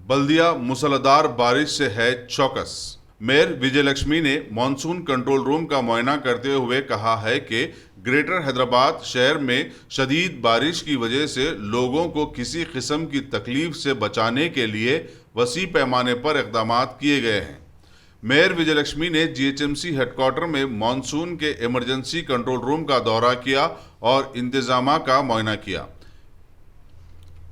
बल्दिया मूसलाधार बारिश से है चौकस। मेयर विजयलक्ष्मी ने मॉनसून कंट्रोल रूम का मुआयना करते हुए कहा है कि ग्रेटर हैदराबाद शहर में शदीद बारिश की वजह से लोगों को किसी किस्म की तकलीफ से बचाने के लिए वसी पैमाने पर इक़दाम किए गए हैं। मेयर विजयलक्ष्मी ने जीएचएमसी हेडक्वार्टर में मॉनसून के इमरजेंसी कंट्रोल रूम का दौरा किया और इंतजाम का मुआयना किया।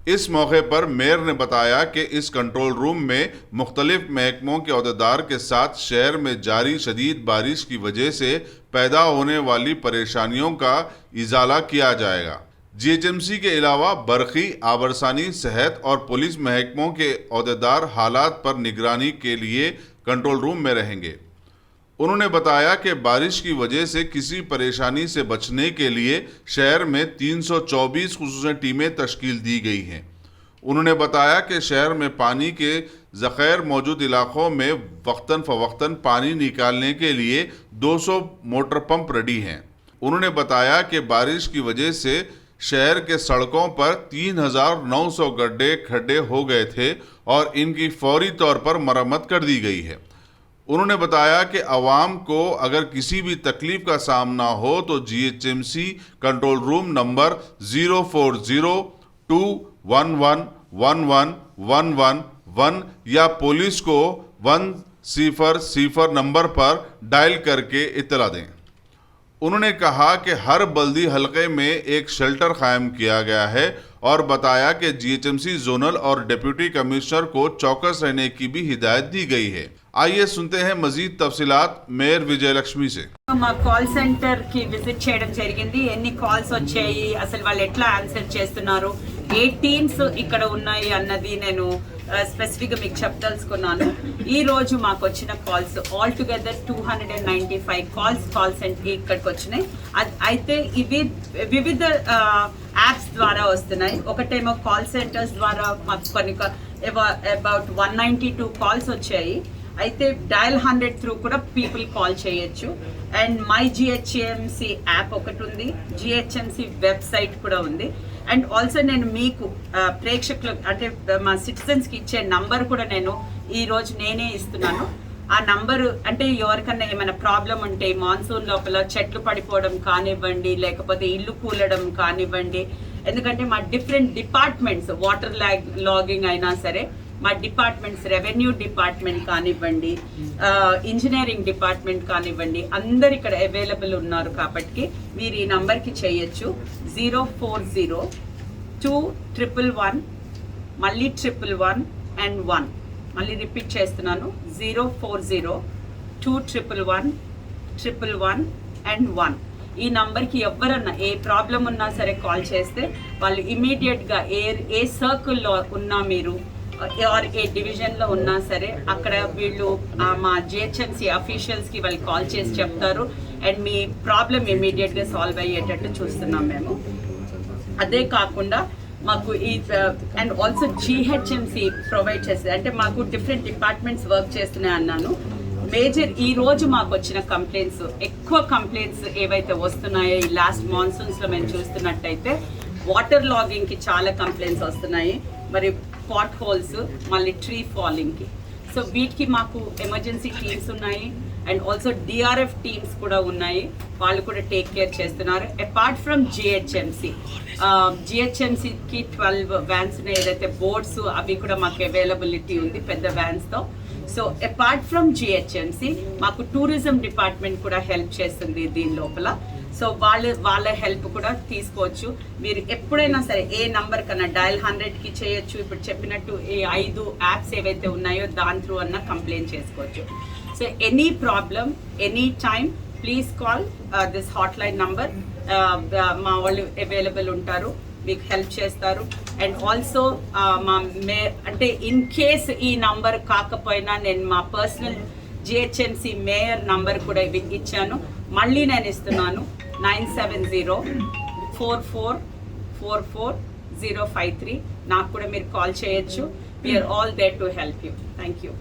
इस मौके पर मेयर ने बताया कि इस कंट्रोल रूम में मुख्तलिफ महकमों के अहदेदार के साथ शहर में जारी शदीद बारिश की वजह से पैदा होने वाली परेशानियों का इजाला किया जाएगा। जीएचएमसी के अलावा बरखी, आबरसानी, सेहत और पुलिस महकमों के अहदेदार हालात पर निगरानी के लिए कंट्रोल रूम में रहेंगे। उन्होंने बताया कि बारिश की वजह से किसी परेशानी से बचने के लिए शहर में 324 खुसूसी टीमें तश्कील दी गई हैं। उन्होंने बताया कि शहर में पानी के ज़ख़ीर मौजूद इलाक़ों में वक्तन फ़वक्तन पानी निकालने के लिए 200 मोटर पंप रेडी हैं। उन्होंने बताया कि बारिश की वजह से शहर के सड़कों पर 3900 गड्ढे खड्डे हो गए थे और इनकी फौरी तौर पर मरम्मत कर दी गई है। उन्होंने बताया कि आवाम को अगर किसी भी तकलीफ का सामना हो तो जीएचएमसी कंट्रोल रूम नंबर 0402111111 या पुलिस को 100 नंबर पर डायल करके इत्तला दें। उन्होंने कहा कि हर बल्दी हलके में एक शेल्टर कायम किया गया है और बताया कि जीएचएमसी जोनल और डिप्टी कमिश्नर को चौकस रहने की भी हिदायत दी गई है। आइए सुनते हैं मजीद तफसीलात मेयर विजयलक्ष्मी से। మా కాల్ సెంటర్ కి విజిట్ చేయడం జరిగింది. ఎన్ని కాల్స్ వచ్చాయి, అసలు వాళ్ళు ఎట్లా ఆన్సర్ చేస్తున్నారు, ఏ టీమ్స్ ఇక్కడ ఉన్నాయి అన్నది నేను స్పెసిఫిక్ గా మీకు చెప్పదలుచుకున్నాను. ఈ రోజు మాకు వచ్చిన కాల్స్ ఆల్ టుగెదర్ 295 కాల్స్ ఇక్కడికి వచ్చినాయి. అయితే ఇవి వివిధ యాప్స్ ద్వారా వస్తున్నాయి. ఒకటేమో కాల్ సెంటర్స్ ద్వారా మాకు కొన్ని అబౌట్ 192 కాల్స్ వచ్చాయి. అయితే డయల్ 100 త్రూ కూడా పీపుల్ కాల్ చేయొచ్చు. అండ్ మై జిహెచ్ఎంసి యాప్ ఒకటి ఉంది, జిహెచ్ఎంసి వెబ్సైట్ కూడా ఉంది. అండ్ ఆల్సో నేను మీకు ప్రేక్షకులు అంటే మా సిటిజన్స్కి ఇచ్చే నంబర్ కూడా నేను ఈరోజు నేనే ఇస్తున్నాను. ఆ నంబరు అంటే ఎవరికన్నా ఏమైనా ప్రాబ్లం ఉంటే మాన్సూన్ లోపల చెట్లు పడిపోవడం కానివ్వండి, లేకపోతే ఇల్లు కూలడం కానివ్వండి, ఎందుకంటే మా డిఫరెంట్ డిపార్ట్మెంట్స్ వాటర్ లాగింగ్ అయినా సరే మా డిపార్ట్మెంట్స్ రెవెన్యూ డిపార్ట్మెంట్ కానివ్వండి, ఇంజనీరింగ్ డిపార్ట్మెంట్ కానివ్వండి, అందరు ఇక్కడ అవైలబుల్ ఉన్నారు. కాబట్టి మీరు ఈ నంబర్కి చేయొచ్చు. 0402111 మళ్ళీ 111 అండ్ 1 మళ్ళీ రిపీట్ చేస్తున్నాను. 0402111 అండ్ 1 ఈ నంబర్కి ఎవరన్నా ఏ ప్రాబ్లం ఉన్నా సరే కాల్ చేస్తే వాళ్ళు ఇమీడియట్గా ఏ సర్కిల్లో ఉన్నా మీరు ఆర్ ఏ డివిజన్లో ఉన్నా సరే అక్కడ వీళ్ళు మా జిహెచ్ఎంసీ అఫీషియల్స్కి వాళ్ళు కాల్ చేసి చెప్తారు. అండ్ మీ ప్రాబ్లం ఇమీడియట్గా సాల్వ్ అయ్యేటట్టు చూస్తున్నాం మేము. అదే కాకుండా మాకు ఈ అండ్ ఆల్సో జిహెచ్ఎంసీ ప్రొవైడ్ చేస్తుంది. అంటే మాకు డిఫరెంట్ డిపార్ట్మెంట్స్ వర్క్ చేస్తున్నాయి అన్నాను. మేజర్ ఈ రోజు మాకు వచ్చిన కంప్లైంట్స్, ఎక్కువ కంప్లైంట్స్ ఏవైతే వస్తున్నాయో ఈ లాస్ట్ మాన్సూన్స్లో మేము చూస్తున్నట్టయితే వాటర్ లాగింగ్కి చాలా కంప్లైంట్స్ వస్తున్నాయి, మరి పాట్ హోల్స్, మళ్ళీ ట్రీ ఫాలింగ్కి. సో వీటికి మాకు ఎమర్జెన్సీ టీమ్స్ ఉన్నాయి అండ్ ఆల్సో డిఆర్ఎఫ్ టీమ్స్ కూడా ఉన్నాయి. వాళ్ళు కూడా టేక్ కేర్ చేస్తున్నారు. అపార్ట్ ఫ్రమ్ జిహెచ్ఎంసీకి 12 వ్యాన్స్ ఉన్నాయి. ఏదైతే బోర్డ్స్ అవి కూడా మాకు అవైలబిలిటీ ఉంది పెద్ద వ్యాన్స్తో. సో అపార్ట్ ఫ్రమ్ జిహెచ్ఎంసీ మాకు టూరిజం డిపార్ట్మెంట్ కూడా హెల్ప్ చేస్తుంది దీని లోపల. సో వాళ్ళ హెల్ప్ కూడా తీసుకోవచ్చు. మీరు ఎప్పుడైనా సరే ఏ నంబర్ కన్నా డయల్ 100కి చేయొచ్చు. ఇప్పుడు చెప్పినట్టు ఈ 5 యాప్స్ ఏవైతే ఉన్నాయో దాని త్రూ అన్నా కంప్లైంట్ చేసుకోవచ్చు. So any problem any time please call this hot line number. మా వాళ్ళు అవైలబుల్ ఉంటారు, మీకు హెల్ప్ చేస్తారు. అండ్ ఆల్సో అంటే ఇన్ కేస్ ఈ నంబర్ కాకపోయినా నేను మా పర్సనల్ జిహెచ్ఎంసీ మేయర్ నంబర్ కూడా ఇచ్చాను. మళ్ళీ నేను ఇస్తున్నాను 9704444053. నాకు కూడా మీరు కాల్ చేయొచ్చు. We are all there to help you. Thank you.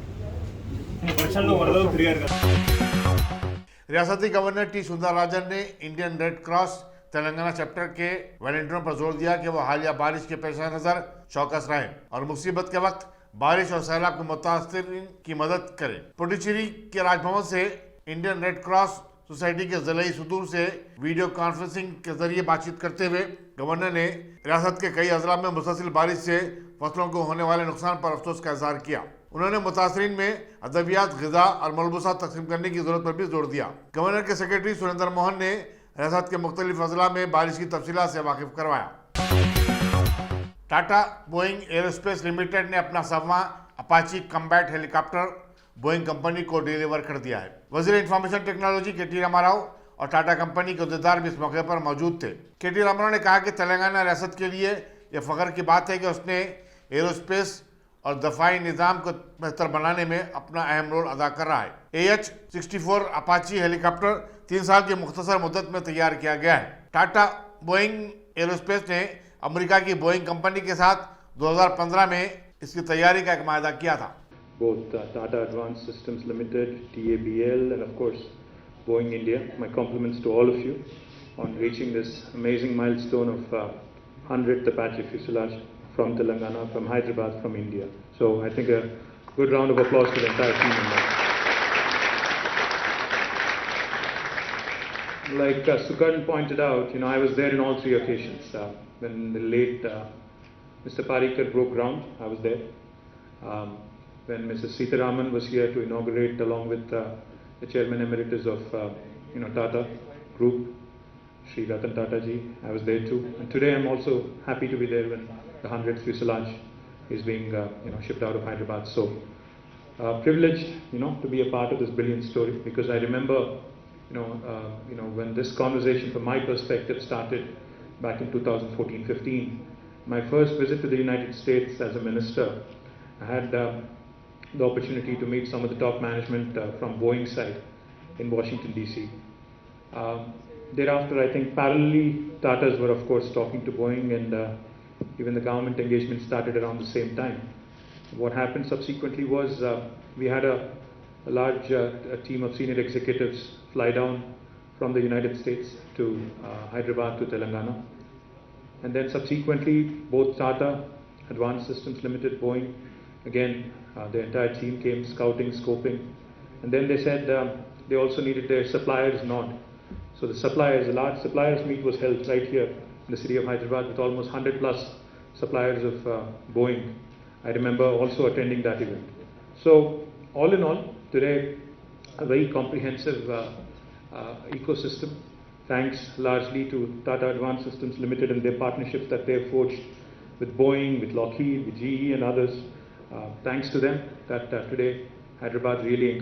रियासती गवर्नर टी सुंदरराजन ने Indian Red Cross Telangana chapter के वॉलंटियरों पर जोर दिया कि वो हालिया बारिश के पेश नज़र चौकस रहें और मुसीबत के वक्त बारिश और सैलाब के मुतासरीन की मदद करें। पुडुचेरी के राजभवन से इंडियन रेड क्रॉस सोसाइटी के जिले सुदूर से वीडियो कॉन्फ्रेंसिंग के जरिए बातचीत करते हुए गवर्नर ने रियासत के कई अजला में मुसलसल बारिश से फसलों को होने वाले नुकसान पर अफसोस का इजहार किया। उन्होंने मुतासरीन में अद्वियात, ग़िज़ा और मलबूसा तकसीम करने की जरूरत पर भी जोर दिया। गवर्नर के सेक्रेटरी सुरेंद्र मोहन ने रियासत के मुख्तलिफ अजला में बारिश की तफसीलात से वाकिफ करवाया। टाटा बोइंग एरोस्पेस लिमिटेड ने अपना 7वां Apache combat helicopter Boeing company को डिलीवर कर दिया है। वजीर इंफॉर्मेशन टेक्नोलॉजी के.टी. रामाराव और टाटा कंपनी के अहदेदार भी इस मौके पर मौजूद थे। के.टी. रामाराव ने कहा कि तेलंगाना रियासत के लिए यह फ़ख्र की बात है कि उसने एरोस्पेस और दफाई निज़ाम को बेहतर बनाने में अपना अहम रोल अदा कर रहा है। AH-64 अपाची हेलीकॉप्टर 3 साल की मुख्तसर मुद्दत में तैयार किया गया है। टाटा बोइंग एरोस्पेस ने अमेरिका की बोइंग कंपनी के साथ 2015 में इसकी तैयारी का एक मायदा किया था। Both Tata Advanced Systems Limited, TABL, and of course Boeing India. My compliments to all of you on reaching this amazing milestone of 100th Apache fuselage from Telangana, from Hyderabad, from India. So I think a good round of applause to the entire team on that. Like Sukarn pointed out, I was there in all 3 occasions. When the late Mr. Parikar broke ground, I was there. When Mrs. Sitaraman was here to inaugurate along with the Chairman Emeritus of Tata Group, Sri Ratan Tata ji, I was there too. And today I'm also happy to be there when the 100th fuselage is being shipped out of Hyderabad. So privileged to be a part of this brilliant story, because I remember when this conversation from my perspective started back in 2014-15, my first visit to the United States as a minister, I had the opportunity to meet some of the top management from Boeing side in Washington DC. Thereafter, I think parallelly Tatas were of course talking to Boeing, and even the government engagement started around the same time. What happened subsequently was we had a large team of senior executives fly down from the United States to Hyderabad to Telangana, and then subsequently both Tata Advanced Systems Limited, Boeing, again the entire team came scouting, scoping, and then they said they also needed their suppliers nod. So the large suppliers meet was held right here in the city of Hyderabad with almost 100 plus suppliers of Boeing. I remember also attending that event. So all in all, today a very comprehensive ecosystem, thanks largely to Tata Advanced Systems Limited and their partnerships that they have forged with Boeing, with Lockheed, with GE and others. Thanks to them that today Hyderabad really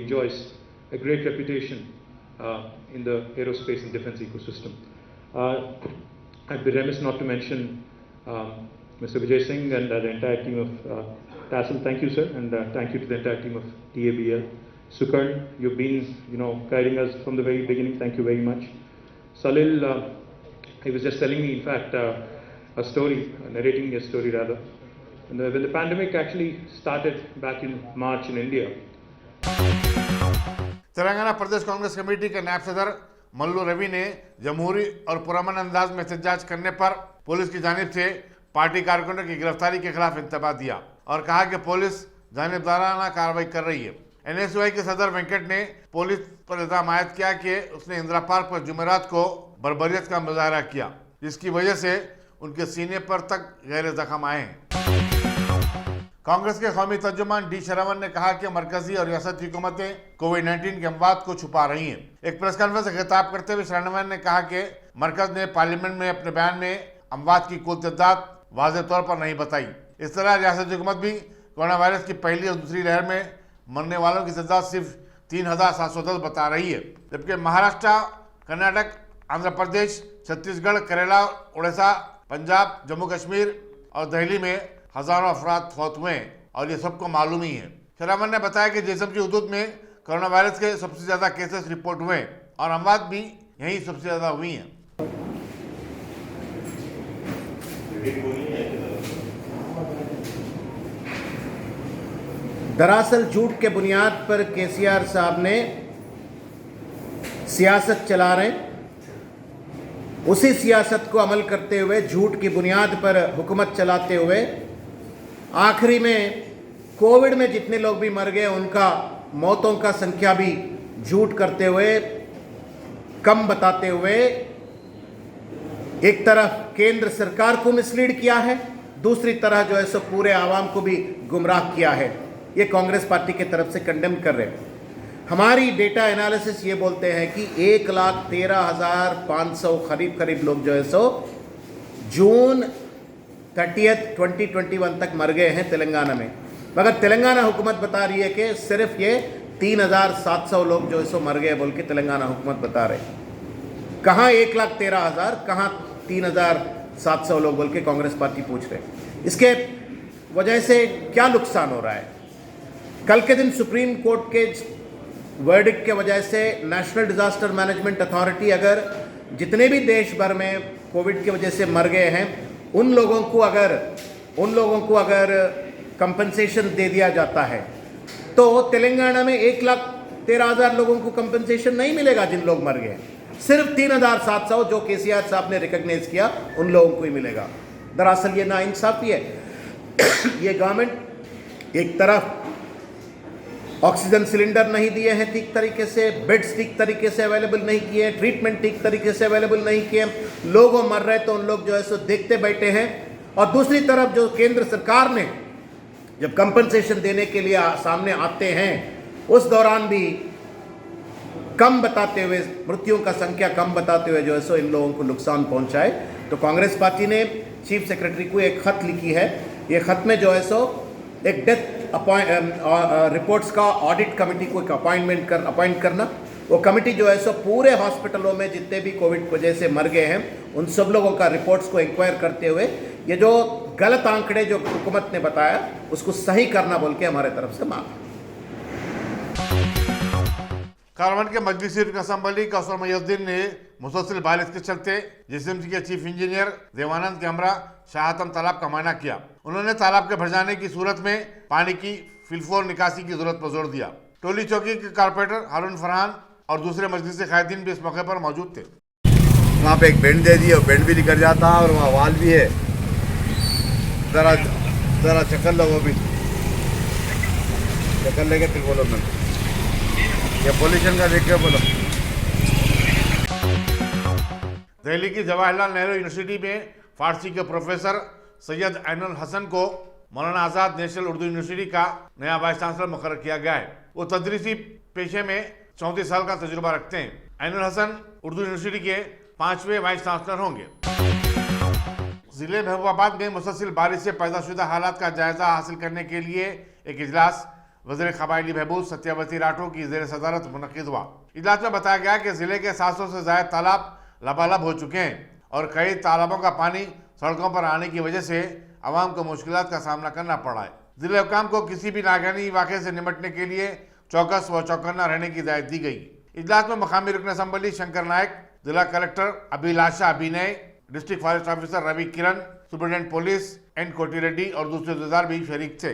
enjoys a great reputation in the aerospace and defense ecosystem. I'd be remiss not to mention Mr. Vijay Singh and the entire team of TASL. Thank you, sir, and thank you to the entire team of TABL. Sukarn, you've been guiding us from the very beginning. Thank you very much. Salil, he was just telling me, in fact, narrating a story rather. When the pandemic actually started back in March in India. Telangana Pradesh Congress committee के नायब सदर मल्लू रवि ने जमहूरी और पुरअमन अंदाज में एहतजाज करने पर पुलिस की जानिब से पार्टी कारकुनों की गिरफ्तारी के खिलाफ इंतबाह दिया और कहा कि पुलिस जानिबदाराना कार्रवाई कर रही है। NSUI के सदर वेंकट ने पुलिस पर इल्जाम आयद किया कि उसने इंदिरा पार्क पर जुमेरात को बर्बरियत का मुजाहरा किया, जिसकी वजह से उनके सीने पर तक गहरे जख्म आए हैं। कांग्रेस के कौमी तर्जुमान डी शरवण ने कहा कि मरकजी और रियासती हुकूमतें कोविड-19 के अमवात को छुपा रही हैं। एक प्रेस कॉन्फ्रेंस से खिताब करते हुए शरवण ने कहा कि मरकज ने पार्लियामेंट में अपने बयान में अमवात की कुल तादाद वाज़ेह तौर पर नहीं बताई। इस तरह रियासती हुकूमत भी कोरोना वायरस की पहली और दूसरी लहर में मरने वालों की तादाद सिर्फ 3,710 बता रही है, जबकि महाराष्ट्र, कर्नाटक, आंध्र प्रदेश, छत्तीसगढ़, केरला, उड़ीसा, पंजाब, जम्मू कश्मीर और दिल्ली में हजारों अफराद फौत हुए हैं और ये सबको मालूम ही है। शरावन ने बताया कि जिस्म की हदूद में कोरोना वायरस के सबसे ज्यादा केसेस रिपोर्ट हुए और अमवात भी यहीं सबसे ज्यादा हुई हैं। दरअसल झूठ के बुनियाद पर केसीआर साहब ने सियासत चला रहे, उसी सियासत को अमल करते हुए झूठ की बुनियाद पर हुकूमत चलाते हुए आखिरी में कोविड में जितने लोग भी मर गए उनका मौतों का संख्या भी झूठ करते हुए, कम बताते हुए एक तरफ केंद्र सरकार को मिसलीड किया है, दूसरी तरह जो है सो पूरे आवाम को भी गुमराह किया है। ये कांग्रेस पार्टी की तरफ से कंडेम कर रहे हैं। हमारी डेटा एनालिसिस ये बोलते हैं कि 1,13,500 करीब लोग जो है सो जून 30, 2021 तक मर गए हैं तेलंगाना में, मगर तेलंगाना हुकूमत बता रही है कि सिर्फ ये 3,700 लोग जो है सो मर गए बोल के तेलंगाना हुकूमत बता रहे हैं। कहाँ 1,13,000, कहाँ 3,700 लोग बोल के कांग्रेस पार्टी पूछ रहे हैं। इसके वजह से क्या नुकसान हो रहा है? कल के दिन सुप्रीम कोर्ट के वर्डिक्ट के वजह से नेशनल डिजास्टर मैनेजमेंट अथॉरिटी अगर जितने भी देश भर में कोविड की वजह से मर गए हैं उन लोगों को अगर कंपनसेशन दे दिया जाता है तो तेलंगाना में 1,13,000 लोगों को कंपनसेशन नहीं मिलेगा जिन लोग मर गए। सिर्फ 3,700 जो केसीआर साहब ने रिकॉग्नाइज किया उन लोगों को ही मिलेगा। दरअसल ये नाइंसाफी है। ये गवर्नमेंट एक तरफ ऑक्सीजन सिलेंडर नहीं दिए हैं ठीक तरीके से, बेड्स ठीक तरीके से अवेलेबल नहीं किए, ट्रीटमेंट ठीक तरीके से अवेलेबल नहीं किए, लोग मर रहे तो उन लोग जो है सो देखते बैठे हैं। और दूसरी तरफ जो केंद्र सरकार ने जब कंपनसेशन देने के लिए सामने आते हैं उस दौरान भी कम बताते हुए, मृत्युओं का संख्या कम बताते हुए जो है सो इन लोगों को नुकसान पहुंचाए। तो कांग्रेस पार्टी ने चीफ सेक्रेटरी को एक खत लिखी है। ये खत में जो है सो एक डेथ रिपोर्ट्स का ऑडिट कमेटी को एक अपॉइंट करना, वो कमेटी जो है सो पूरे हॉस्पिटलों में जितने भी कोविड वजह से मर गए हैं उन सब लोगों का रिपोर्ट्स को इंक्वायर करते हुए ये जो गलत आंकड़े जो हुकूमत ने बताया उसको सही करना बोल के हमारे तरफ से मांग। कारवन के मजलिसी असम्बली कौसर मुहिउद्दीन ने मुसलसल बारिश के चलते जिसम के चीफ इंजीनियर देवानंद के हमरा शाहतम तालाब का मायना किया। उन्होंने तालाब के भर जाने की सूरत में पानी की फिलफोर निकासी की जरूरत पर जोर दिया। टोली चौकी के कारपोरेटर हारून फरहान और दूसरे मजलिसी कायदीन भी इस मौके पर मौजूद थे। वहाँ पे एक बेंड दे दिए और बेंड भी निकल जाता है और वहाँ वाल भी है। जरा चक्कर लो, वो भी चक्कर लेके फिर बोलो। मैं ये पोल्यूशन का देख के बोलो। दिल्ली की जवाहरलाल नेहरू यूनिवर्सिटी में फारसी के प्रोफेसर सैयद ऐनुल हसन को मौलाना आज़ाद नेशनल उर्दू यूनिवर्सिटी का नया वाइस चांसलर मुकर्रर किया गया है। वो तदरीसी पेशे में 34 साल का तजुर्बा रखते हैं। ऐनुल हसन उर्दू यूनिवर्सिटी के 5वें वाइस चांसलर होंगे। जिले महबूबाबाद में मुसलसल बारिश से पैदाशुदा हालात का जायजा हासिल करने के लिए एक इजलास वज़ीर क़बायली बहबूद सत्यावती राठौर की ज़ेर सदारत मुनक़िद हुआ। इजलास में बताया गया कि जिले के 700 से ज़ायद तालाब लबालब हो चुके हैं और कई तालाबों का पानी सड़कों पर आने की वजह से आवाम को मुश्किलात का सामना करना पड़ा है। जिले हुकाम को किसी भी नागहानी वाक़े से निपटने के लिए चौकस व चौकन्ना रहने की हिदायत दी गई। इजलास में मकामी रुकन असम्बली शंकर नायक, जिला कलेक्टर अभिलाषा अभिनय, डिस्ट्रिक्ट फॉरेस्ट ऑफिसर रवि किरण, सुप्रिटेंडेंट पुलिस एन कोटी रेड्डी और दूसरे अहदेदार भी शरीक थे।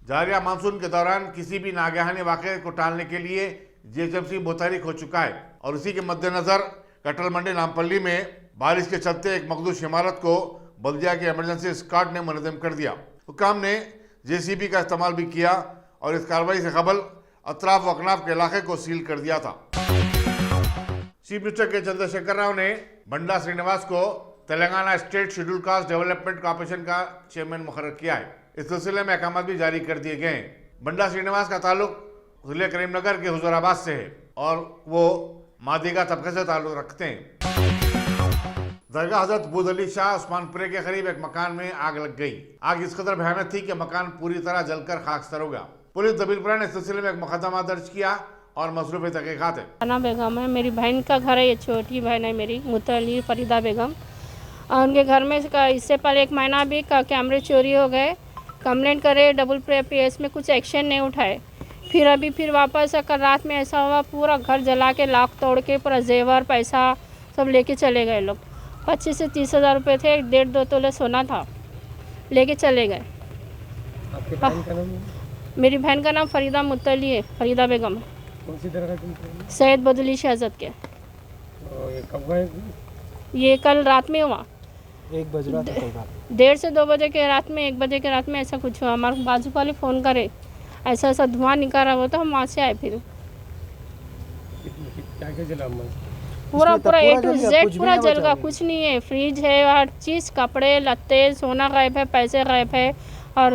जारिया मानसून के दौरान किसी भी नागहानी वाक़े को टालने के लिए जीएचएमसी मुतहरिक हो चुका है और इसी के मद्देनजर कटल मंडी नामपल्ली में बारिश के चलते एक मखदूश इमारत को बल्दिया के इमरजेंसी स्क्वाड ने मुनज़्ज़म कर दिया। हुकाम ने जेसीबी का इस्तेमाल भी किया और इस कार्रवाई से कबल अतराफ व अकनाफ के इलाके को सील कर दिया था। चीफ मिनिस्टर के चंद्रशेखर राव ने बंडा श्रीनिवास को Telangana state schedule caste development corporation का चेयरमैन मुकर्रर किया है। इस सिलसिले में अहकाम भी जारी कर दिए गए हैं। बंडा श्रीनिवास का ताल्लुक जिले करीमनगर के हुजूराबाद से है और वो मादिगा तबके से ताल्लुक रखते हैं। दरगाह हजरत बुध अली शाह उस्मानपुरे के करीब एक मकान में आग लग गई। आग इस कदर भयानक थी कि मकान पूरी तरह जलकर खाकसतर हो गया। पुलिस दबीलपुरा ने इस सिलसिले में एक मुकदमा दर्ज किया और मसरूफ़ तहक़ीक़ात है। राना बेगम है, मेरी बहन का घर है, ये छोटी बहन है मेरी मुतली फरीदा बेगम। और उनके घर में इससे पहले एक महीना भी कैमरे चोरी हो गए। कंप्लेंट करे डबल PS में कुछ एक्शन नहीं उठाए। फिर वापस कल रात में ऐसा हुआ, पूरा घर जला के लाख तोड़ के पूरा जेवर पैसा सब लेके चले गए लोग। 25 से 30 हज़ार रुपये थे, 1.5-2 तोले सोना था, लेके चले गए। आपके बहन का नाम? मेरी बहन का नाम फरीदा मुतली है, फरीदा बेगम है। कौन सी तरह का? सैयद बदली शहजद के। ये कब हुआ? ये कल रात में हुआ। 1 बज रहा था कई बार। 1:30 से 2 बजे के रात में, 1 बजे के रात में ऐसा कुछ हुआ। हमारे बाजू वाले फ़ोन करे, ऐसा ऐसा धुआं निकल रहा हुआ, तो हम वहाँ से आए। फिर क्या क्या जला मन? पूरा इसमें तो पूरा ए पूरा टू जल गया, जेड कुछ भी पूरा नहीं जल बचा गया, नहीं। कुछ नहीं है। फ्रिज है, हर चीज़, कपड़े लत्ते, सोना गायब है, पैसे गायब है, और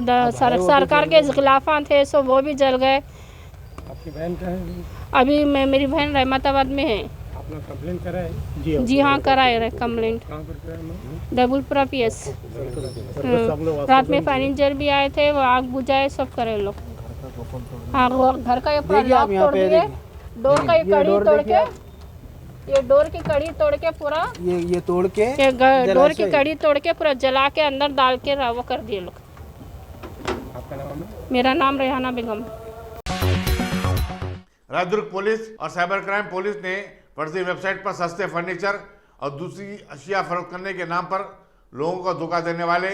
सरकार के खिलाफा थे सो वो भी जल गए। आपकी बहन कहाँ है? अभी मेरी बहन रहमताबाद में है। आपने कंप्लेंट करा है? जी हाँ, कराए रहे कंप्लेंट, कहाँ पर करा है मैम? डबुलपुरा PS। रात में फाइनेंसर भी आए थे, वो आग बुझाए, सब करे लोग। हाँ, वो घर का ये पूरा लॉक तोड़ दिए, डोर का ये कड़ी तोड़ के, ये डोर की कड़ी तोड़ के पूरा, ये तोड़ के ये डोर की कड़ी तोड़ के पूरा जला के अंदर डाल के वो कर दिए लोग। आपका नाम है? मेरा नाम रेहाना बेगम। राजदुर्ग पुलिस और साइबर क्राइम पुलिस ने फर्जी वेबसाइट पर सस्ते फर्नीचर और दूसरी अशिया फरोख्त करने के नाम पर लोगों को धोखा देने वाले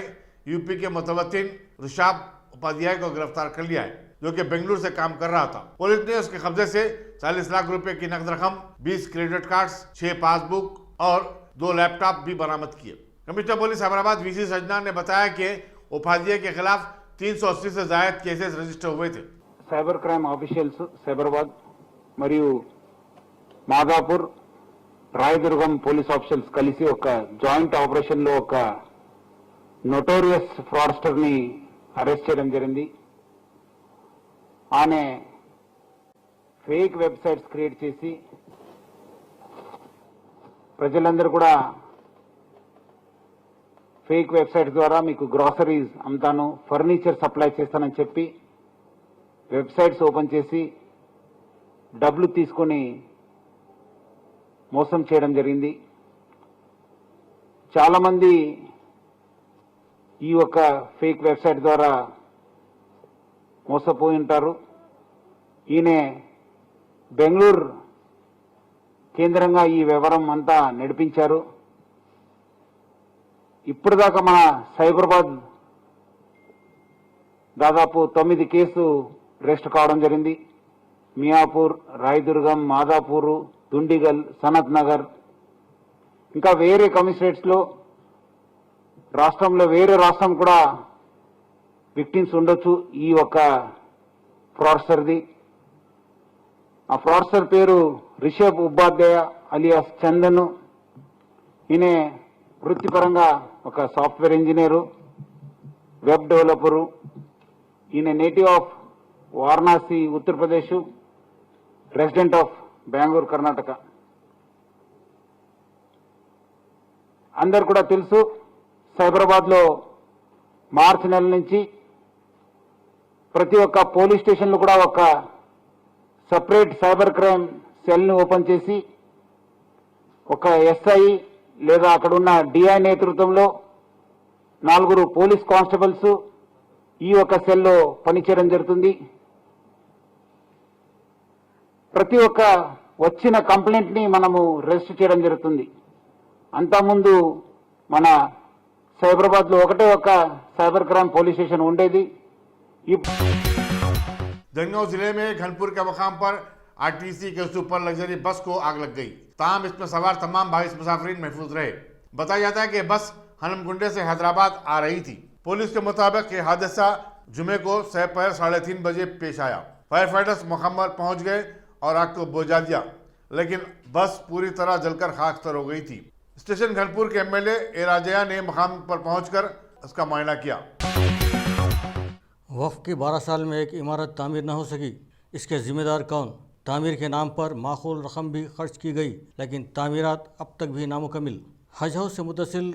यूपी के मुतवत्तिन ऋषभ उपाध्याय को गिरफ्तार कर लिया है, जो कि बेंगलुरु से काम कर रहा था। पुलिस ने उसके कब्जे से 40 लाख रुपए की नकद रकम, 20 क्रेडिट कार्ड्स, 6 पासबुक और 2 लैपटॉप भी बरामद किए। कमिश्नर पुलिस हैदराबाद VC सजना ने बताया कि उपाध्याय के खिलाफ 380 से ज्यादा केसेस रजिस्टर हुए थे। సైబర్ క్రైమ్ ఆఫీషియల్స్ సైబరాబాద్ మరియు మాదాపూర్ రాయదుర్గం పోలీస్ ఆఫీషియల్స్ కలిసి ఒక జాయింట్ ఆపరేషన్ లో ఒక నోటోరియస్ ఫ్రాడ్స్టర్ ని అరెస్ట్ చేయడం జరిగింది. ఆమె ఫేక్ వెబ్సైట్స్ క్రియేట్ చేసి ప్రజలందరూ కూడా ఫేక్ వెబ్సైట్ ద్వారా మీకు గ్రోసరీస్ అమ్ముతాను, ఫర్నిచర్ సప్లై చేస్తానని చెప్పి వెబ్సైట్స్ ఓపెన్ చేసి డబ్బులు తీసుకొని మోసం చేయడం జరిగింది. చాలా మంది ఈ ఒక ఫేక్ వెబ్సైట్ ద్వారా మోసపోయి ఉంటారు. ఈయన బెంగళూరు కేంద్రంగా ఈ వ్యవహారం అంతా నడిపించారు. ఇప్పటిదాకా మన సైబరాబాద్ దాదాపు 9 కేసు అరెస్ట్ కావడం జరిగింది. మియాపూర్, రాయదుర్గం, మాదాపూరు, దుండిగల్, సనత్ నగర్, ఇంకా వేరే కమిషనరేట్స్ లో రాష్ట్రంలో వేరే రాష్ట్రం కూడా విక్టిమ్స్ ఉండొచ్చు ఈ ఒక ఫ్రాడ్స్టర్ది. ఆ ఫ్రాడ్స్టర్ పేరు రిషబ్ ఉపాధ్యాయ అలియాస్ చందన్. ఈయన వృత్తిపరంగా ఒక సాఫ్ట్వేర్ ఇంజనీరు, వెబ్ డెవలపరు. ఈయన native of Varanasi, Uttar Pradesh, resident of Bengaluru, Karnataka. అందరు కూడా తెలుసు, సైబరాబాద్ లో మార్చి నెల నుంచి ప్రతి ఒక్క పోలీస్ స్టేషన్ లో కూడా ఒక సెపరేట్ సైబర్ క్రైమ్ సెల్ ని ఓపెన్ చేసి ఒక SI లేదా అక్కడ ఉన్న DI నేతృత్వంలో 4 పోలీస్ కానిస్టేబుల్స్ ఈ ఒక సెల్లో పనిచేయడం జరుగుతుంది. ప్రతి ఒక్క వచ్చిన కంప్లైంట్ ని మనము రిజిస్టర్ చేయడం జరుగుతుంది. అంతకుముందు మన సైబరాబాద్ లో ఒకటే ఒక సైబర్ క్రైమ్ పోలీస్ స్టేషన్ ఉండేది. जलगांव जिले में घनपुर के मकाम पर RTC के सुपर लग्जरी बस को आग लग गई। ताहम इसमें सवार तमाम 22 मुसाफिरीन महफूज रहे। बताया जाता है कि बस हनमकुंडे से हैदराबाद आ रही थी। पुलिस के मुताबिक ये हादसा जुमे को दोपहर 3:30 बजे पेश आया। फायर फाइटर्स मकाम पर पहुंच गए और आग को बुझा दिया, लेकिन बस पूरी तरह जलकर खाकतर हो गई थी। स्टेशन घनपुर के MLA ए राजया ने मकाम पर पहुंचकर इसका मुआयना किया। वक्फ की 12 साल में एक इमारत तामीर न हो सकी, इसके ज़िम्मेदार कौन? तामीर के नाम पर माकूल रकम भी खर्च की गई, लेकिन तामीरात अब तक भी नामुकम्मिल। हज हाउस से मुतसिल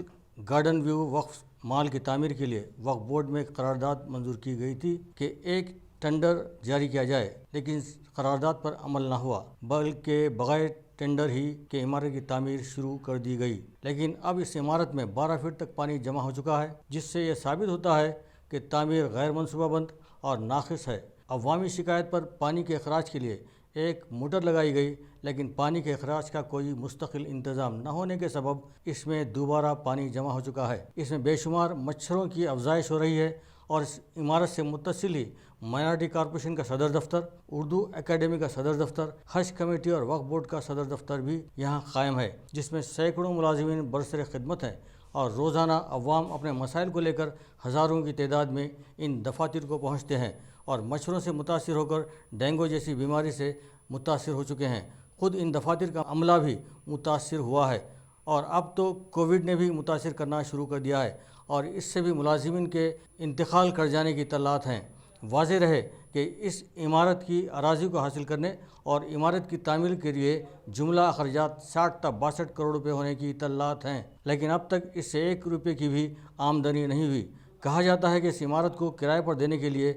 गार्डन व्यू वक्फ माल की तामीर के लिए वक्फ बोर्ड में करारदाद मंजूर की गई थी कि एक टेंडर जारी किया जाए, लेकिन करारदाद पर अमल न हुआ, बल्कि बगैर टेंडर ही के इमारत की तामीर शुरू कर दी गई। लेकिन अब इस इमारत में 12 फीट तक पानी जमा हो चुका है, जिससे यह साबित होता है कि तामीर गैर मनसूबाबंद और नाक़िस है। अवामी शिकायत पर पानी के अखराज के लिए एक मोटर लगाई गई, लेकिन पानी के अखराज का कोई मुस्तकिल इंतज़ाम न होने के सबब इसमें दोबारा पानी जमा हो चुका है। इसमें बेशुमार मच्छरों की अफजाइश हो रही है और इस इमारत से मुत्तसिल ही माइनॉरिटी कॉरपोरेशन का सदर दफ्तर, उर्दू एकेडमी का सदर दफ्तर, हज कमेटी और वक्फ बोर्ड का सदर दफ्तर भी यहाँ कायम है, जिसमें सैकड़ों मुलाजिमीन बरसर खिदमत हैं और रोज़ाना अवाम अपने मसाइल को लेकर हज़ारों की तादाद में इन दफातर को पहुँचते हैं और मच्छरों से मुतासिर होकर डेंगू जैसी बीमारी से मुतासिर हो चुके हैं। ख़ुद इन दफातर का अमला भी मुतासिर हुआ है और अब तो कोविड ने भी मुतासिर करना शुरू कर दिया है और इससे भी मुलाजिमिन के इंतकाल कर जाने की इत्तलात हैं। वाज़ेह रहे कि इस इमारत की अराज़ी को हासिल करने और इमारत की तामीर के लिए जुमला अखराजात 60 से 62 करोड़ रुपए होने की इत्तलात हैं, लेकिन अब तक इससे 1 रुपये की भी आमदनी नहीं हुई। कहा जाता है कि इस इमारत को किराए पर देने के लिए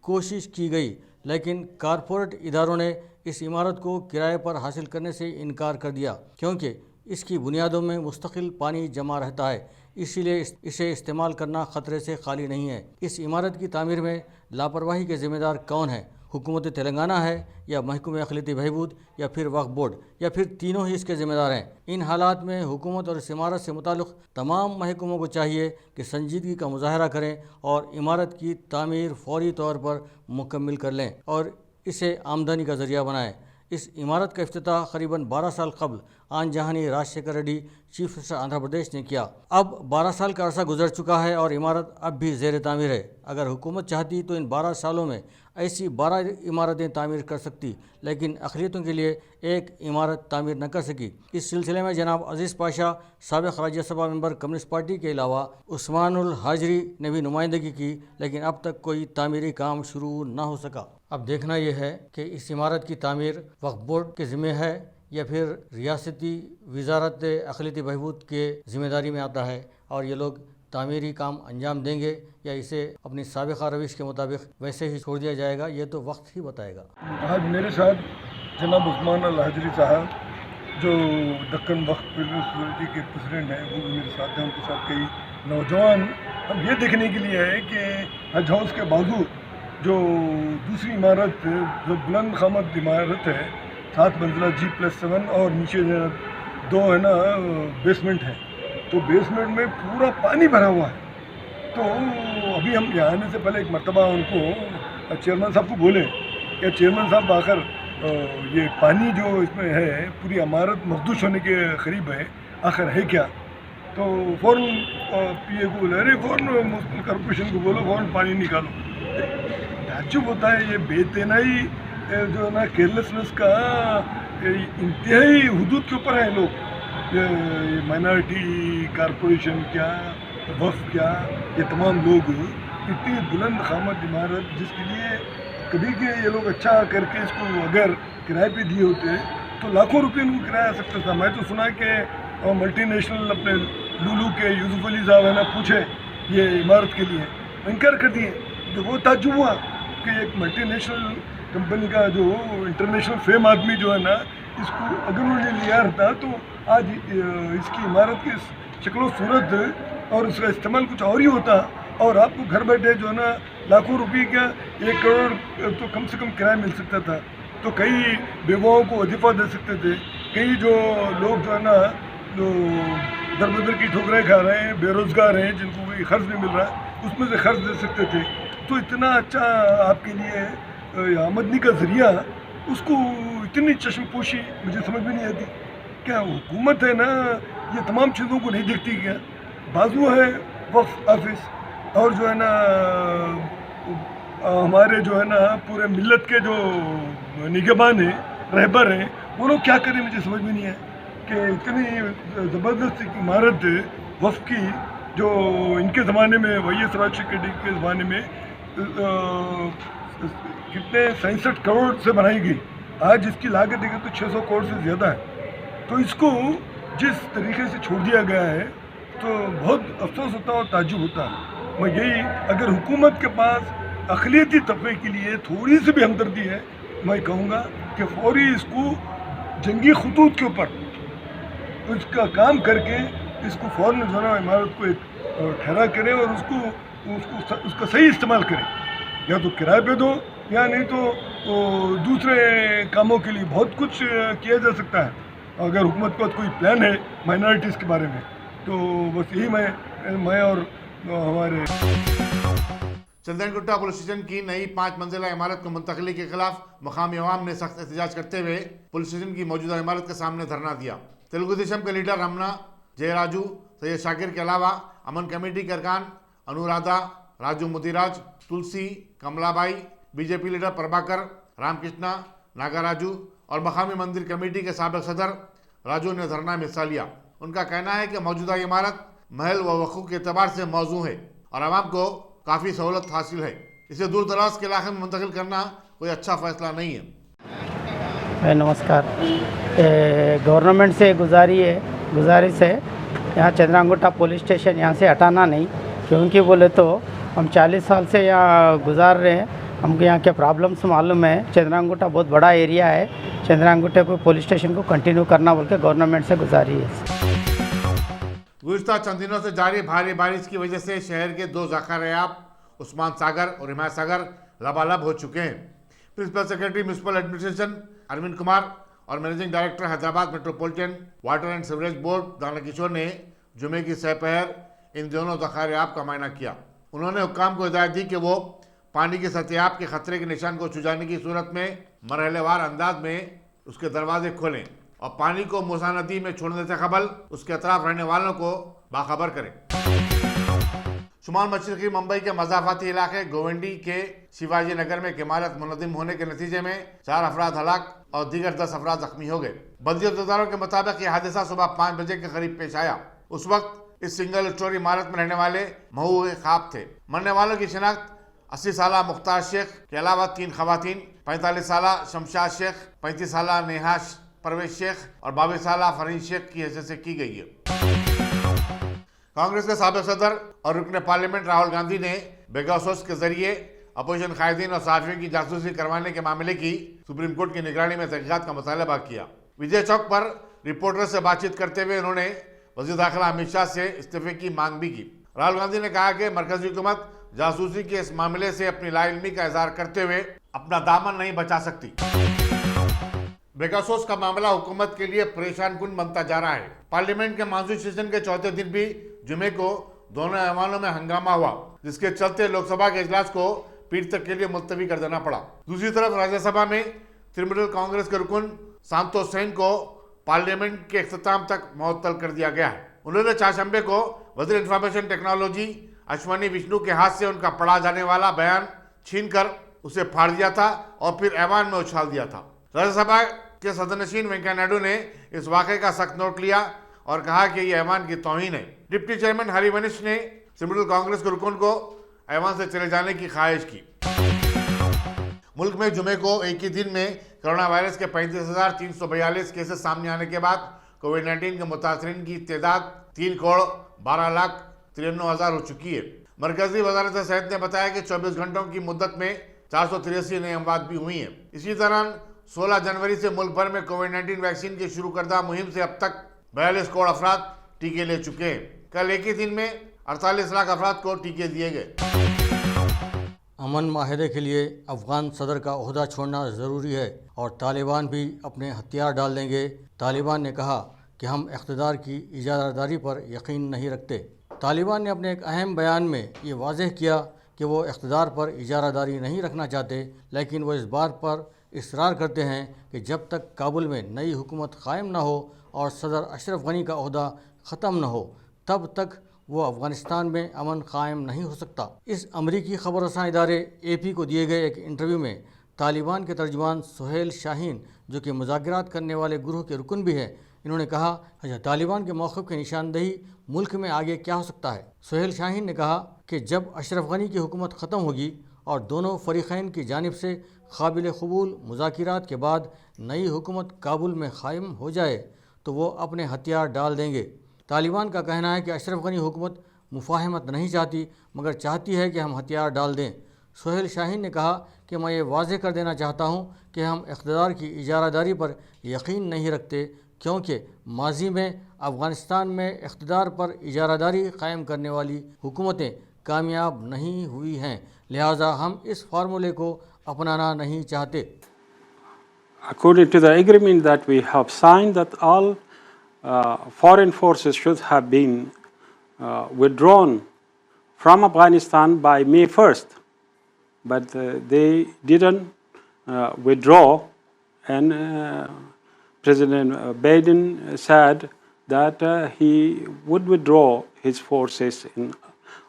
कोशिश की गई, लेकिन कारपोरेट इदारों ने इस इमारत को किराए पर हासिल करने से इनकार कर दिया क्योंकि इसकी बुनियादों में मुस्तकिल पानी जमा रहता है, इसीलिए इसे इस्तेमाल करना ख़तरे से खाली नहीं है। इस इमारत की तामीर में लापरवाही के ज़िम्मेदार कौन है? हुकूमत तेलंगाना है या महकमे अक़लियती बहबूद या फिर वक्फ बोर्ड या फिर तीनों ही इसके ज़िम्मेदार हैं। इन हालात में हुकूमत और इस इमारत से मुताल्लिक़ तमाम महकमों को चाहिए कि संजीदगी का मुज़ाहरा करें और इमारत की तामीर फ़ौरी तौर पर मुकम्मल कर लें और इसे आमदनी का ज़रिया बनाएं। इस इमारत का इफ्तिताह करीबन 12 साल कबल आन जहानी राजशेखर रेड्डी चीफ मिनिस्टर आंध्र प्रदेश ने किया। अब 12 साल का अरसा गुजर चुका है और इमारत अब भी ज़ेर तामीर है। अगर हुकूमत चाहती तो इन 12 सालों में ऐसी 12 इमारतें तामीर कर सकती, लेकिन अक़लियतों के लिए एक इमारत तामीर न कर सकी। इस सिलसिले में जनाब अज़ीज़ पाशा साबिक़ राज्यसभा मेंबर कम्युनिस्ट पार्टी के अलावा उस्मानुल हाजरी ने भी नुमाइंदगी की, लेकिन अब तक कोई तामीरी काम शुरू न हो सका। अब देखना यह है कि इस इमारत की तामीर वक्फ बोर्ड के ज़िम्मे है या फिर रियासती वजारत अक़लियती बहबूद के ज़िम्मेदारी में आता है और ये लोग तामीरी काम अंजाम देंगे या इसे अपनी साबिक़ा रविश के मुताबिक वैसे ही छोड़ दिया जाएगा, ये तो वक्त ही बताएगा। आज मेरे साथ जनाब उस्मान अल हाजरी साहब जो दक्कन वक्फ सोसाइटी के प्रेसिडेंट हैं, वो भी मेरे साथ हैं। उनके साथ कई नौजवान हम ये देखने के लिए आए कि हज हाउस के बाजू जो दूसरी इमारत जो बुलंद क़ामत इमारत है 7 मंजिला G+7 और नीचे 2 है ना बेसमेंट है, तो बेसमेंट में पूरा पानी भरा हुआ है। तो अभी हम यहाँ आने से पहले एक मरतबा उनको चेयरमैन साहब को बोले कि चेयरमैन साहब आकर ये पानी जो इसमें है पूरी इमारत मखदूश होने के करीब है, आखिर है क्या? तो फ़ौरन PA को बोले, अरे फ़ौरन म्युनिसिपल कॉर्पोरेशन को बोलो फ़ौरन पानी निकालो। ताज्जुब होता है, ये बेतनाई जो है ना केयरलेसनेस का इंतहाई हुदूद के ऊपर है लोग। ये माइनॉरिटी कॉर्पोरेशन क्या, वक्फ क्या, ये तमाम लोग इतनी बुलंद क़ामत इमारत जिसके लिए कभी के ये लोग अच्छा करके इसको अगर किराए पे दिए होते तो लाखों रुपये इनको किराया आ सकता था। मैं तो सुना कि मल्टीनेशनल अपने लुलू के यूसुफ अली साहब है ना पूछे ये इमारत के लिए, इनकार कर दिए। तो वो ताज्जुब हुआ कि एक मल्टीनेशनल कंपनी का जो इंटरनेशनल फेम आदमी जो है ना, इसको अगर उन्होंने लिया रहता तो आज इसकी इमारत की शक्ल सूरत और उसका इस्तेमाल कुछ और ही होता और आपको घर बैठे जो है ना लाखों रुपये का 1 करोड़ तो कम से कम किराया मिल सकता था। तो कई बेवाओं को वजीफ़ा दे सकते थे, कई जो लोग जो है ना जो दर बदर की ठोकरें खा रहे हैं, बेरोज़गार हैं, जिनको कोई खर्च नहीं मिल रहा है, उसमें से खर्च दे सकते थे। तो इतना अच्छा आपके लिए आमदनी का ज़रिया, उसको इतनी चश्मपोशी मुझे समझ में नहीं आती। क्या हुकूमत है ना ये तमाम चीज़ों को नहीं देखती क्या? बाजू है वक्फ ऑफिस और जो है ना हमारे जो है ना पूरे मिल्लत के जो निगहबान हैं, रहबर हैं, वो लोग क्या करें मुझे समझ में नहीं है कि इतनी ज़बरदस्त इमारत वक्फ की जो इनके ज़माने में YS राजशेखर रेड्डी के ज़माने में कितने 67 करोड़ से बनाई गई, आज इसकी लागत देखें तो 600 करोड़ से ज़्यादा है। तो इसको जिस तरीके से छोड़ दिया गया है तो बहुत अफसोस होता है और ताज्जुब होता है। मैं यही, अगर हुकूमत के पास अक़लियती तबके के लिए थोड़ी सी भी हमदर्दी है, मैं कहूँगा कि फौरी इसको जंगी खतूत के ऊपर उसका काम करके इसको फ़ौरन जो है इमारत को एक ठहरा करें और उसका सही इस्तेमाल करें, या तो किराए पे दो या नहीं तो दूसरे कामों के लिए बहुत कुछ किया जा सकता है। अगर हुकूमत का कोई प्लान है माइनॉरिटीज़ के बारे में, तो बस यही मैं और हमारे चंदनगुट्टा पुलिस स्टेशन की नई 5 मंजिला इमारत को मुंतकली के खिलाफ मकामी अवाम ने सख्त एहतजाज करते हुए पुलिस स्टेशन की मौजूदा इमारत के सामने धरना दिया। तेलुगु देशम के लीडर रमना जयराजू सैयद शाकिर के अलावा अमन कमेटी के अरकान अनुराधा, राजू मुदिराज, तुलसी, कमलाबाई, बीजेपी लीडर प्रभाकर, रामकृष्णा, नागाराजू और मकामी मंदिर कमेटी के साबिक सदर राजू ने धरना में हिस्सा लिया। उनका कहना है कि मौजूदा इमारत महल व वक़ूफ़ के एतबार से मौजू है और आवाम को काफ़ी सहूलत हासिल है। इसे दूर दराज के इलाके में मुंतकिल करना कोई अच्छा फैसला नहीं है। नमस्कार। गवर्नमेंट से गुजारिश है यहाँ चंद्रांगुट्टा पुलिस स्टेशन यहाँ से हटाना नहीं, क्योंकि बोले तो हम 40 साल से यहाँ गुजार रहे हैं, हमको यहाँ के प्रॉब्लम्स मालूम है। चंद्रांगुट्टा बहुत बड़ा एरिया है, चंद्रांगुट्टा को पुलिस स्टेशन को कंटिन्यू करना बोल के गवर्नमेंट से गुजारिश है। गुज़िस्ता चंद दिनों से जारी भारी बारिश की वजह से शहर के 2 ज़खारियाब उस्मान सागर और हिमायत सागर लबालब हो चुके हैं। Principal secretary municipal administration Arvind Kumar और managing director Hyderabad metropolitan water and sewerage board Dana Kishore ने जुमे की सहपहर इन दोनों ज़खारियाब का मायना किया। उन्होंने हुक्काम को हिदायत दी कि वो पानी के सतयाब के खतरे के निशान को छुजाने की सूरत में मरहलेवार अंदाज में उसके दरवाजे खोलें और पानी को मूसा नदी में छोड़ने से कबल उसके अतराफ रहने वालों को बाखबर करें। शुमाल मशरक़ी मुंबई के मज़ाफ़ाती इलाके गोविंडी के शिवाजी नगर में एक इमारत मुनज़्ज़म होने के नतीजे में 4 अफराद हलाक और दीगर 10 अफराद जख्मी हो गए। बल्दी अहदेदारों के मुताबिक यह हादसा सुबह 5 बजे के करीब पेश आया। उस वक्त इस सिंगल स्टोरी इमारत में रहने वाले महबूब ख्वाब थे। मरने वालों की शिनाख्त 80 साला मुख्तार शेख के अलावा 3 खवातीन, 45 साला शमशाद शेख, 35 साला नेहाश परवेज शेख और 22 साला फरीद शेख की हैसियत से की गई है। कांग्रेस के साबिक सदर और रुकने पार्लियामेंट राहुल गांधी ने पेगासस के जरिए अपोजिशन कायदीन और सहाफ़ियों की जासूसी करवाने के मामले की सुप्रीम कोर्ट की निगरानी में तहक़ीक़ात का मुतालबा किया। विजय चौक पर रिपोर्टर से बातचीत करते हुए उन्होंने वज़ीर दाखिला अमित शाह से इस्तीफे की मांग भी की। राहुल गांधी ने कहा कि मरकजी हुकूमत जासूसी के इस मामले से अपनी लाइल्मी का इजहार करते हुए अपना दामन नहीं बचा सकती। पेगासस का मामला हुकूमत के लिए परेशान कुन बनता जा रहा है। पार्लियामेंट के मानसून सेशन के चौथे दिन भी जुमे को दोनों ऐवानों में हंगामा हुआ, जिसके चलते लोकसभा के इजलास को पीठ तक के लिए मुलतवी कर देना पड़ा। दूसरी तरफ राज्यसभा में तृणमूल कांग्रेस के रुकन संतोष सेन को पार्लियामेंट के इख्तिताम तक मुअत्तल कर दिया गया है। उन्होंने चारशंबे को वज़ीर इंफॉर्मेशन टेक्नोलॉजी अश्वनी विष्णु के हाथ से उनका पढ़ा जाने वाला बयान छीनकर उसे फाड़ दिया था और फिर ऐवान में उछाल दिया था। राज्यसभा के सदनशीन वेंकैया नायडू ने इस वाक़े का सख्त नोट लिया और कहा कि यह ऐवान की तौहीन है। डिप्टी चेयरमैन हरिवंश ने तृणमूल कांग्रेस के रुकन को ऐवान से चले जाने की ख्वाहिश की। मुल्क में जुमे को एक ही दिन में कोरोना वायरस के 35,342 केसेस सामने आने के बाद कोविड-19 के मुतासरीन की तादाद 3,12,93,000 हो चुकी है। मरकजी वजारत सेहत ने बताया कि 24 घंटों की मुद्दत में 483 नई अमवात भी हुई हैं। इसी दौरान 16 जनवरी से मुल्क भर में कोविड-19 वैक्सीन की शुरू करदा मुहिम से अब तक 42 करोड़ अफराद टीके ले चुके हैं। कल एक ही दिन में 48 लाख अफराद को टीके दिए गए। अमन माहिदे के लिए अफ़गान सदर का ओहदा छोड़ना ज़रूरी है और तालिबान भी अपने हथियार डाल देंगे। तालिबान ने कहा कि हम इक़्तिदार की इजारादारी पर यकीन नहीं रखते। तालिबान ने अपने एक अहम बयान में ये वाज़ेह किया कि वो इक़्तिदार पर इजारादारी नहीं रखना चाहते, लेकिन वो इस बात पर इसरार करते हैं कि जब तक काबुल में नई हुकूमत कायम न हो और सदर अशरफ गनी का ओहदा ख़त्म न हो, तब तक वो अफ़गानिस्तान में अमन कायम नहीं हो सकता। इस अमरीकी खबर रसां इदारे AP को दिए गए एक इंटरव्यू में तालिबान के तर्जुमान सुहेल शाहीन, जो कि मुज़ाकरात करने वाले गुरूह के रुकन भी हैं, इन्होंने कहा तालिबान के मौक़िफ़ की निशानदेही मुल्क में आगे क्या हो सकता है। सुहेल शाहीन ने कहा कि जब अशरफ गनी की हुकूमत ख़त्म होगी और दोनों फ़रीक़ैन की जानिब से काबिल क़बूल मुज़ाकरात के बाद नई हुकूमत काबुल में कायम हो जाए तो वो अपने हथियार डाल देंगे। तालिबान का कहना है कि अशरफ गनी हुकूमत मुफाहमत नहीं चाहती, मगर चाहती है कि हम हथियार डाल दें। सुहेल शाहीन ने कहा कि मैं ये वाज़ेह कर देना चाहता हूँ कि हम इक़्तिदार की इजारादारी पर यकीन नहीं रखते, क्योंकि माजी में अफ़गानिस्तान में इक़्तिदार पर इजारादारी कायम करने वाली हुकूमतें कामयाब नहीं हुई हैं, लिहाजा हम इस फार्मूले को अपनाना नहीं चाहते। According to the agreement that we have signed, that all foreign forces should have been withdrawn from Afghanistan by May 1st, but they didn't withdraw, and President Biden said that he would withdraw his forces in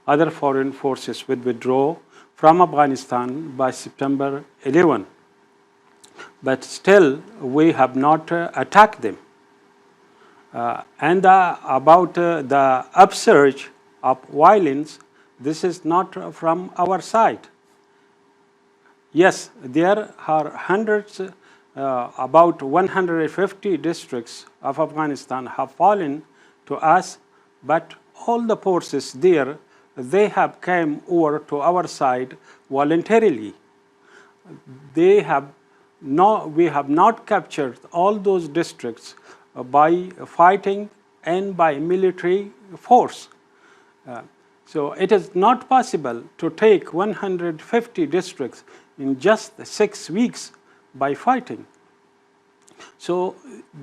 other foreign forces would withdraw from Afghanistan by September 11. But still, we have not attacked them. And about the upsurge of violence, this is not from our side. Yes, there are hundreds, about 150 districts of Afghanistan have fallen to us, but all the forces there, they have come over to our side voluntarily. We have not captured all those districts by fighting and by military force. So it is not possible to take 150 districts in just 6 weeks by fighting. So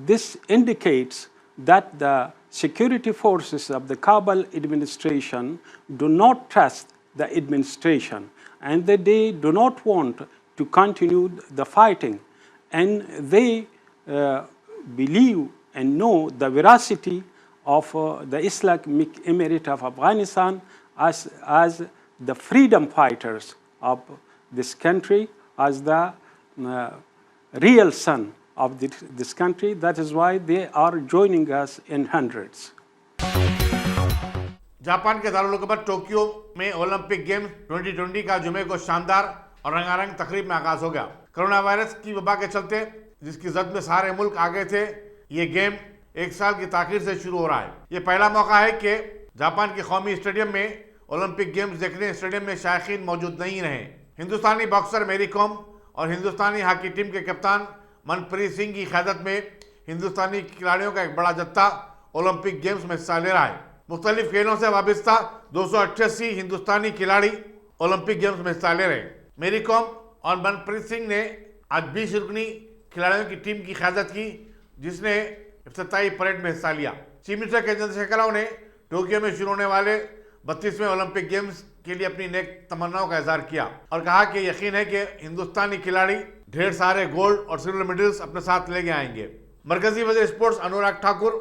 this indicates that the security forces of the Kabul administration do not trust the administration, and that they do not want to continue the fighting, and they believe and know the veracity of the Islamic Emirate of Afghanistan as the freedom fighters of this country, as the real son of this country. That is why they are joining us in hundreds. Japan के दारुल हुकूमत Tokyo में Olympic games 2020 का जुमे को शानदार और रंगारंग तकरीब में आगाज हो गया। कोरोना वायरस की वबा के चलते जिसकी जद में सारे मुल्क आ गए थे, ये गेम 1 साल की ताखीर से शुरू हो रहा है। ये पहला मौका है कि जापान के कौमी स्टेडियम में ओलंपिक गेम्स देखने स्टेडियम में शायकीन मौजूद नहीं रहे। हिंदुस्तानी बॉक्सर मेरी कॉम और हिंदुस्तानी हॉकी टीम के कप्तान मनप्रीत सिंह की क़यादत में हिंदुस्तानी खिलाड़ियों का एक बड़ा जत्था ओलंपिक गेम्स में हिस्सा ले रहा है। मुख्तलिफ खेलों से वाबस्ता 288 हिंदुस्तानी खिलाड़ी ओलंपिक गेम्स में हिस्सा ले रहे हैं। मेरी कॉम और मनप्रीत सिंह ने आज 20 रुकनी खिलाड़ियों की टीम की क़यादत की, जिसने इफ्तिताई परेड में हिस्सा लिया। चीफ मिनिस्टर के चंद्रशेखर राव ने टोक्यो में शुरू होने वाले 32वें ओलंपिक गेम्स के लिए अपनी नेक तमन्नाओं का इजहार किया और कहा कि यकीन है कि हिंदुस्तानी खिलाड़ी ढेर सारे गोल्ड और सिल्वर मेडल्स अपने साथ लेके आएंगे। मरकजी वज़ीर स्पोर्ट्स अनुराग ठाकुर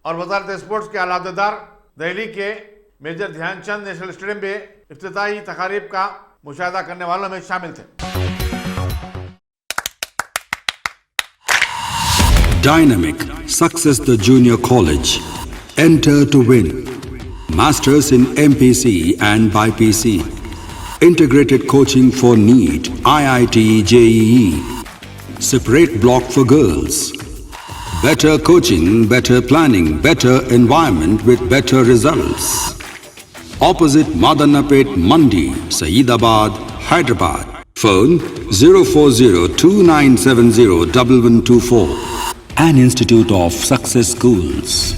और वजारत स्पोर्ट्स के आला अहदेदार दिल्ली के मेजर ध्यानचंद नेशनल स्टेडियम में इफ्तिताई तकारीब का मुशाहिदा करने वालों में शामिल थे। Dynamic Success the Junior College. Enter to win. Masters in MPC and BPC. Integrated coaching for NEET, IIT, JEE. Separate block for girls. Better coaching, better planning, better environment with better results. Opposite Madanapet Mandi, Saeedabad, Hyderabad. Phone 04029701124. An Institute of Success Schools.